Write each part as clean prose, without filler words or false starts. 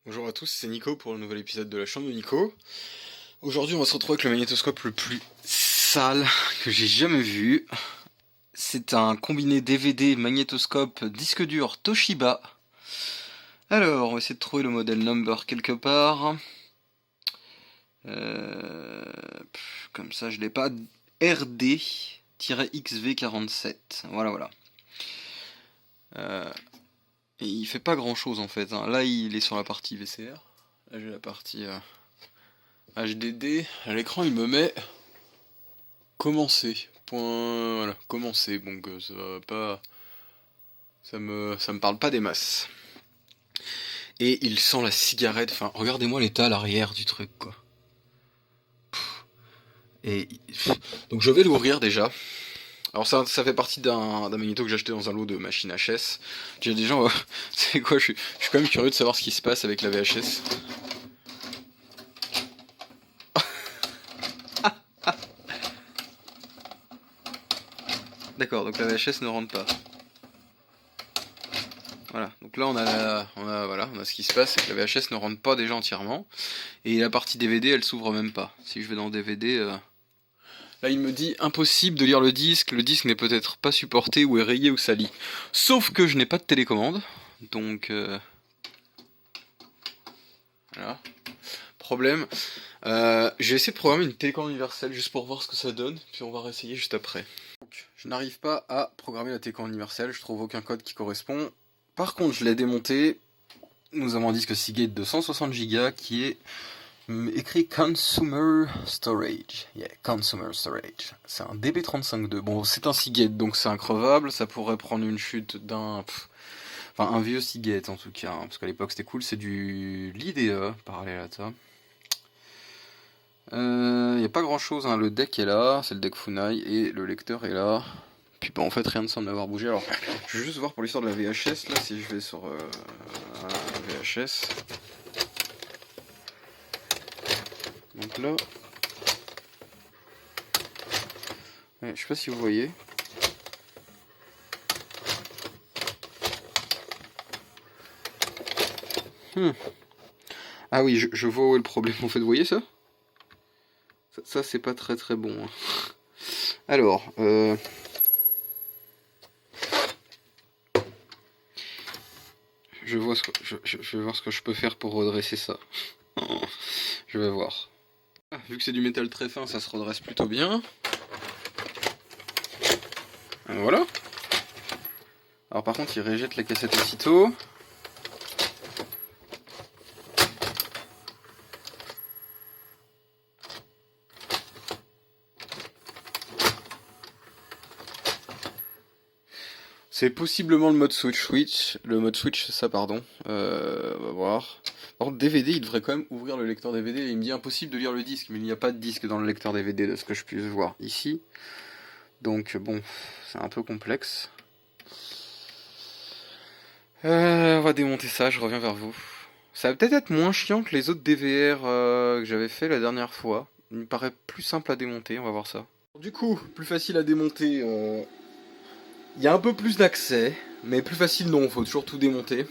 Bonjour à tous, c'est Nico pour le nouvel épisode de la chambre de Nico. Aujourd'hui, on va se retrouver avec le magnétoscope le plus sale que j'ai jamais vu. C'est un combiné DVD magnétoscope disque dur Toshiba. Alors, on va essayer de trouver le modèle number quelque part. Comme ça, je l'ai pas. RD-XV47. Voilà. Et il fait pas grand chose en fait. Là, il est sur la partie VCR. Là, j'ai la partie HDD. À l'écran, il me met commencer. Point. Voilà, commencer. Donc, ça va pas. Ça me parle pas des masses. Et il sent la cigarette. Enfin, regardez-moi l'état à l'arrière du truc, quoi. Et donc, je vais l'ouvrir déjà. Alors ça fait partie d'un magnéto que j'ai acheté dans un lot de machines HS. J'ai des gens, c'est quoi, je suis quand même curieux de savoir ce qui se passe avec la VHS. D'accord, donc la VHS ne rentre pas. Voilà, donc là on a ce qui se passe, c'est que la VHS ne rentre pas déjà entièrement. Et la partie DVD, elle s'ouvre même pas. Si je vais dans DVD... Là, il me dit impossible de lire le disque n'est peut-être pas supporté ou est rayé ou sali. Sauf que je n'ai pas de télécommande, donc voilà. Problème. J'ai essayé de programmer une télécommande universelle juste pour voir ce que ça donne, puis on va réessayer juste après. Donc, je n'arrive pas à programmer la télécommande universelle, je trouve aucun code qui correspond. Par contre, je l'ai démonté. Nous avons un disque Seagate de 160 Go qui est écrit Consumer Storage. Yeah, Consumer Storage. C'est un DB352. Bon, c'est un Seagate, donc c'est increvable. Ça pourrait prendre une chute d'un... Enfin, un vieux Seagate en tout cas. Parce qu'à l'époque c'était cool. C'est du l'IDE parallèle à ça. Il n'y a pas grand chose. Le deck est là. C'est le deck Funai. Et le lecteur est là. Puis bah, en fait rien ne semble avoir bougé. Alors, je vais juste voir pour l'histoire de la VHS. Là, si je vais sur la VHS. Donc là, ouais, je sais pas si vous voyez. Ah oui, je vois où est le problème. En fait, vous voyez ça? Ça c'est pas très bon. Alors, je vais voir ce que je peux faire pour redresser ça. Je vais voir. Vu que c'est du métal très fin, ça se redresse plutôt bien. Voilà. Alors par contre, il rejette la cassette aussitôt. C'est possiblement le mode switch. Le mode switch, c'est ça, pardon. On va voir. Par contre, DVD, il devrait quand même ouvrir le lecteur DVD. Il me dit impossible de lire le disque, mais il n'y a pas de disque dans le lecteur DVD de ce que je puisse voir ici. Donc bon, c'est un peu complexe. On va démonter ça, je reviens vers vous. Ça va peut-être être moins chiant que les autres DVR que j'avais fait la dernière fois. Il me paraît plus simple à démonter, on va voir ça. Du coup, plus facile à démonter. Il y a un peu plus d'accès, mais plus facile non, faut toujours tout démonter.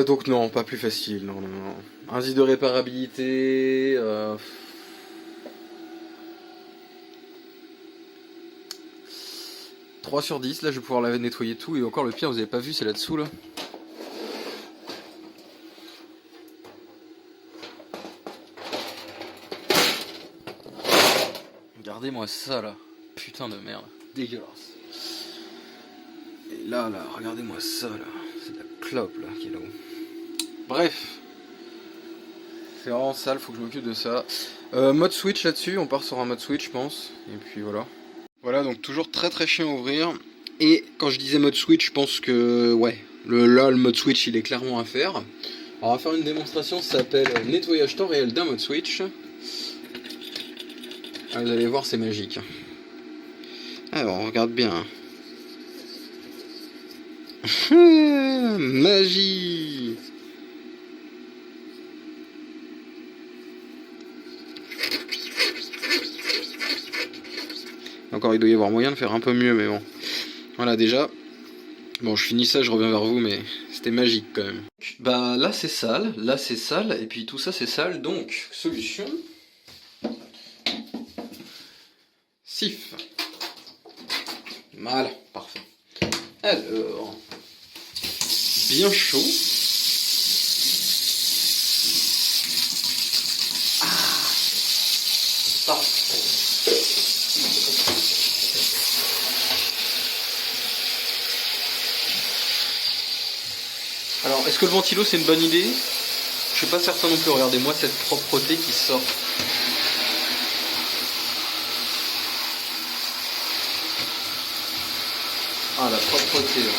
Donc non, pas plus facile, non. Indice de réparabilité... 3 sur 10, là je vais pouvoir la nettoyer tout, et encore le pire, vous avez pas vu, c'est là-dessous là. Regardez-moi ça là, putain de merde, dégueulasse. Et là, regardez-moi ça là, c'est de la clope là qui est là-haut. Bref, c'est vraiment sale, faut que je m'occupe de ça. Mode switch là-dessus, on part sur un mode switch je pense, et puis voilà. Voilà, donc toujours très chiant à ouvrir. Et quand je disais mode switch, je pense que, ouais, le mode switch, il est clairement à faire. Alors, on va faire une démonstration, ça s'appelle nettoyage temps réel d'un mode switch. Ah, vous allez voir, c'est magique. Alors, on regarde bien. Magie! Encore, il doit y avoir moyen de faire un peu mieux, mais bon. Voilà, déjà. Bon, je finis ça, je reviens vers vous, mais C'était magique quand même. Bah là c'est sale, et puis tout ça c'est sale, donc solution. Sif. Voilà, parfait. Alors, bien chaud. Parfait. Alors, est-ce que le ventilo c'est une bonne idée? Je suis pas certain non plus. Regardez-moi cette propreté qui sort. Ah, la propreté là.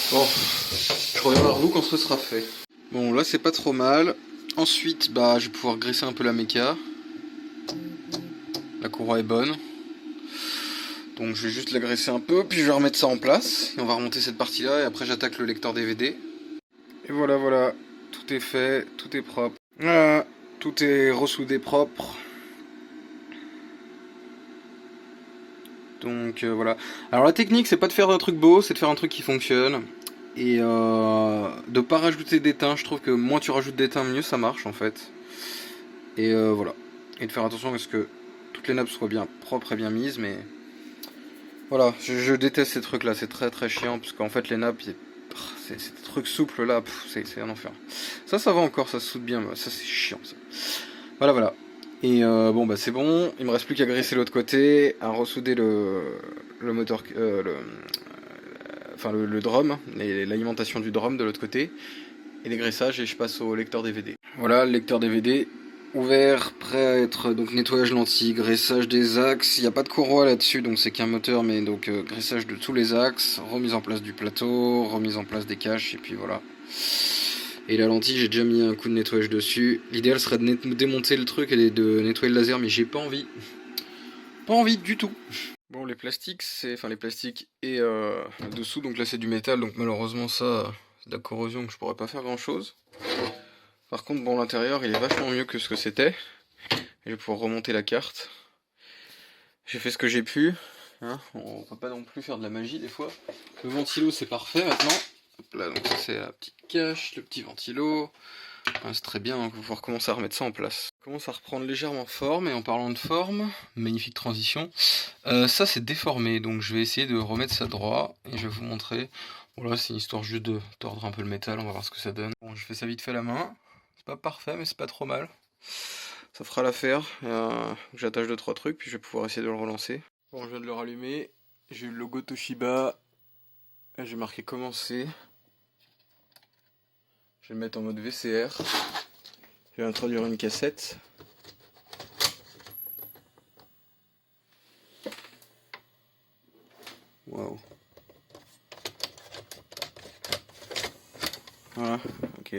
Bon, je reviens vers vous quand ce sera fait. Bon, là c'est pas trop mal. Ensuite, bah, je vais pouvoir graisser un peu la méca. La courroie est bonne. Donc je vais juste la graisser un peu, puis je vais remettre ça en place. Et on va remonter cette partie-là, et après j'attaque le lecteur DVD. Et voilà, tout est fait, tout est propre. Voilà, tout est ressoudé propre. Donc voilà. Alors la technique, c'est pas de faire un truc beau, c'est de faire un truc qui fonctionne. Et de pas rajouter d'étain. Je trouve que moins tu rajoutes d'étain, mieux ça marche en fait. Et voilà. Et de faire attention à ce que toutes les nappes soient bien propres et bien mises, mais voilà, je déteste ces trucs là, c'est très très chiant, parce qu'en fait les nappes, c'est des trucs souples là, c'est un enfer. Ça va encore, ça se soude bien, ça c'est chiant ça. Voilà. Et bon bah c'est bon, il me reste plus qu'à graisser l'autre côté, à ressouder le moteur, enfin le drum, et l'alimentation du drum de l'autre côté, et les graissages, et je passe au lecteur DVD. Voilà, le lecteur DVD ouvert, prêt à être donc nettoyage lentille, graissage des axes. Il n'y a pas de courroie là-dessus, donc c'est qu'un moteur, mais donc graissage de tous les axes, remise en place du plateau, remise en place des caches, et puis voilà. Et la lentille, j'ai déjà mis un coup de nettoyage dessus. L'idéal serait de démonter le truc et de nettoyer le laser, mais j'ai pas envie. Pas envie du tout. Bon, les plastiques, enfin les plastiques et dessous, donc là c'est du métal, donc malheureusement ça, c'est de la corrosion que je pourrais pas faire grand chose. Par contre, bon, l'intérieur il est vachement mieux que ce que c'était. Je vais pouvoir remonter la carte. J'ai fait ce que j'ai pu. Hein, on peut pas non plus faire de la magie des fois. Le ventilo c'est parfait maintenant. Hop là, donc ça c'est la petite cache, le petit ventilo. Enfin, c'est très bien, on va pouvoir commencer à remettre ça en place. On commence à reprendre légèrement forme, et en parlant de forme, magnifique transition. Ça c'est déformé, donc je vais essayer de remettre ça droit et je vais vous montrer. Bon là c'est une histoire juste de tordre un peu le métal, on va voir ce que ça donne. Bon, je fais ça vite fait à la main. C'est pas parfait mais c'est pas trop mal. Ça fera l'affaire. J'attache 2-3 trucs, puis je vais pouvoir essayer de le relancer. Bon, je viens de le rallumer. J'ai eu le logo Toshiba. J'ai marqué commencer. Je vais le mettre en mode VCR. Je vais introduire une cassette. Waouh. Voilà, ok.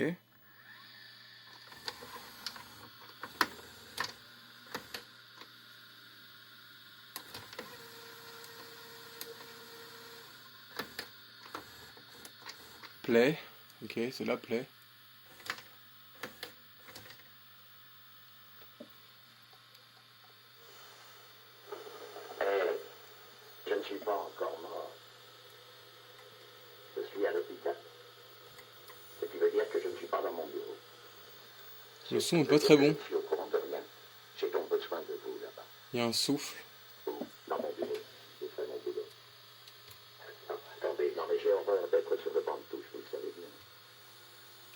Play, ok, c'est là, play. Je ne suis pas encore mort. Je suis à l'hôpital. Ce qui veut dire que je ne suis pas dans mon bureau. Le son est pas très bon. Je suis au courant de rien. J'ai donc besoin de vous là-bas. Il y a un souffle. Ou dans mon bureau. J'ai fait mon boulot. Non, attendez, non mais j'ai horreur d'être sur le banc de touche, vous le savez bien.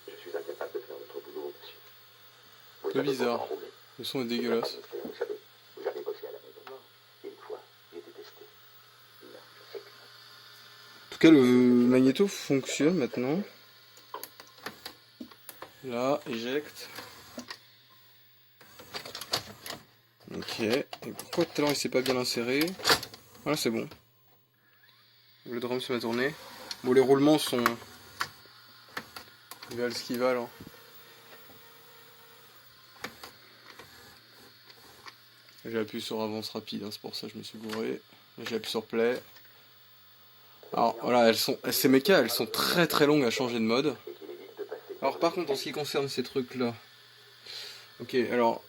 Je suis incapable de faire votre boulot, monsieur. C'est bizarre. Le son est dégueulasse. Vous savez, vous avez bossé à la maison. Non, une fois, j'ai détesté. Non, je sais que non. En tout cas, le magnéto fonctionne maintenant. Là, éjecte. Ok. Et pourquoi tout à l'heure il s'est pas bien inséré? Voilà, c'est bon. Le drum se met à tourner. Bon, les roulements sont... Ils valent ce qu'ils valent. Hein. J'ai appuyé sur avance rapide, hein, c'est pour ça que je me suis gouré. J'ai appuyé sur play. Alors voilà, ces mechas, elles sont très très longues à changer de mode. Alors par contre, en ce qui concerne ces trucs-là, ok, alors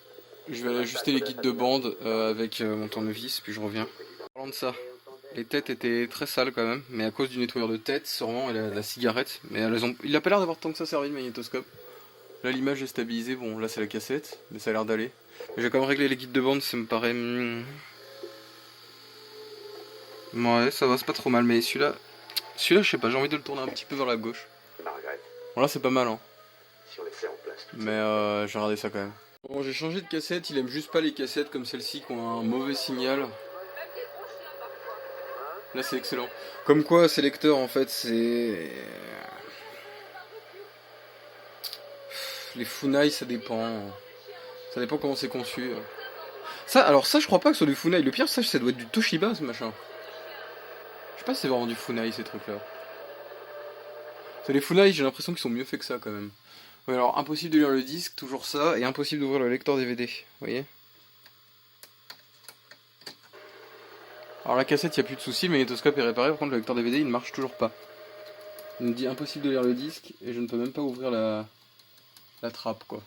je vais ajuster les guides de bande avec mon tournevis, puis je reviens. En parlant de ça, les têtes étaient très sales quand même, mais à cause du nettoyeur de tête, sûrement, et la cigarette. Mais il a pas l'air d'avoir tant que ça servi le magnétoscope. Là, l'image est stabilisée, bon, là c'est la cassette, mais ça a l'air d'aller. Mais j'ai quand même réglé les guides de bande, ça me paraît... Ouais, ça va, c'est pas trop mal, mais celui-là, je sais pas, j'ai envie de le tourner un petit peu vers la gauche. Margaret, Bon, là c'est pas mal, hein. si on laissait en place tout Mais j'ai regardé ça quand même. Bon, j'ai changé de cassette, il aime juste pas les cassettes comme celle-ci qui ont un mauvais signal. Là c'est excellent. Comme quoi, ces lecteurs en fait, c'est... Les Funai, ça dépend. Ça dépend comment c'est conçu. Alors ça, je crois pas que ce soit du Funai. Le pire, ça doit être du Toshiba, ce machin. Je sais pas si c'est vraiment du Funai, ces trucs-là. C'est les Funai, j'ai l'impression qu'ils sont mieux faits que ça, quand même. Ouais, alors, impossible de lire le disque, toujours ça, et impossible d'ouvrir le lecteur DVD, vous voyez. Alors la cassette, il n'y a plus de soucis, le magnétoscope est réparé, par contre le lecteur DVD, il ne marche toujours pas. Il me dit impossible de lire le disque, et je ne peux même pas ouvrir la trappe, quoi.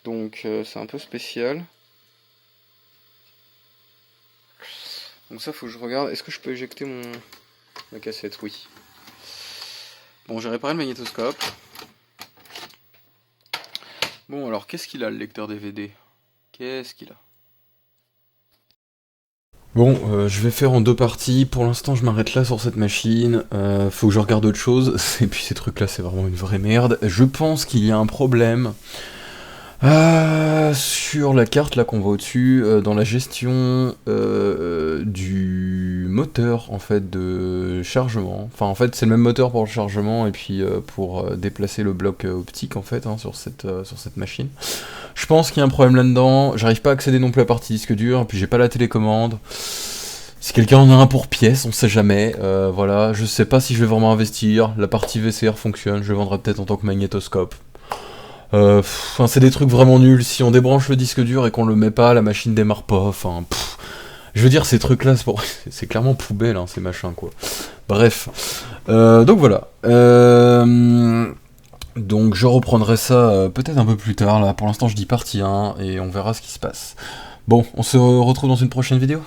Donc c'est un peu spécial. Donc ça, faut que je regarde. Est-ce que je peux éjecter ma cassette? Oui. Bon, j'ai réparé le magnétoscope. Bon, alors, qu'est-ce qu'il a, le lecteur DVD? Qu'est-ce qu'il a? Bon, je vais faire en 2 parties. Pour l'instant, je m'arrête là sur cette machine. Faut que je regarde autre chose. Et puis ces trucs-là, c'est vraiment une vraie merde. Je pense qu'il y a un problème sur la carte là qu'on voit au-dessus, dans la gestion du moteur en fait de chargement. Enfin en fait c'est le même moteur pour le chargement et puis pour déplacer le bloc optique en fait hein, sur cette machine. Je pense qu'il y a un problème là-dedans. J'arrive pas à accéder non plus à la partie disque dur et puis j'ai pas la télécommande. Si quelqu'un en a un pour pièce, on sait jamais. Voilà, je sais pas si je vais vraiment investir. La partie VCR fonctionne, je le vendrai peut-être en tant que magnétoscope. C'est des trucs vraiment nuls. Si on débranche le disque dur et qu'on le met pas, la machine démarre pas. Enfin, je veux dire, ces trucs-là, c'est clairement poubelle, hein, ces machins, quoi. Bref. Donc voilà. Donc je reprendrai ça peut-être un peu plus tard. Là, pour l'instant, je dis partie 1 et on verra ce qui se passe. Bon, on se retrouve dans une prochaine vidéo.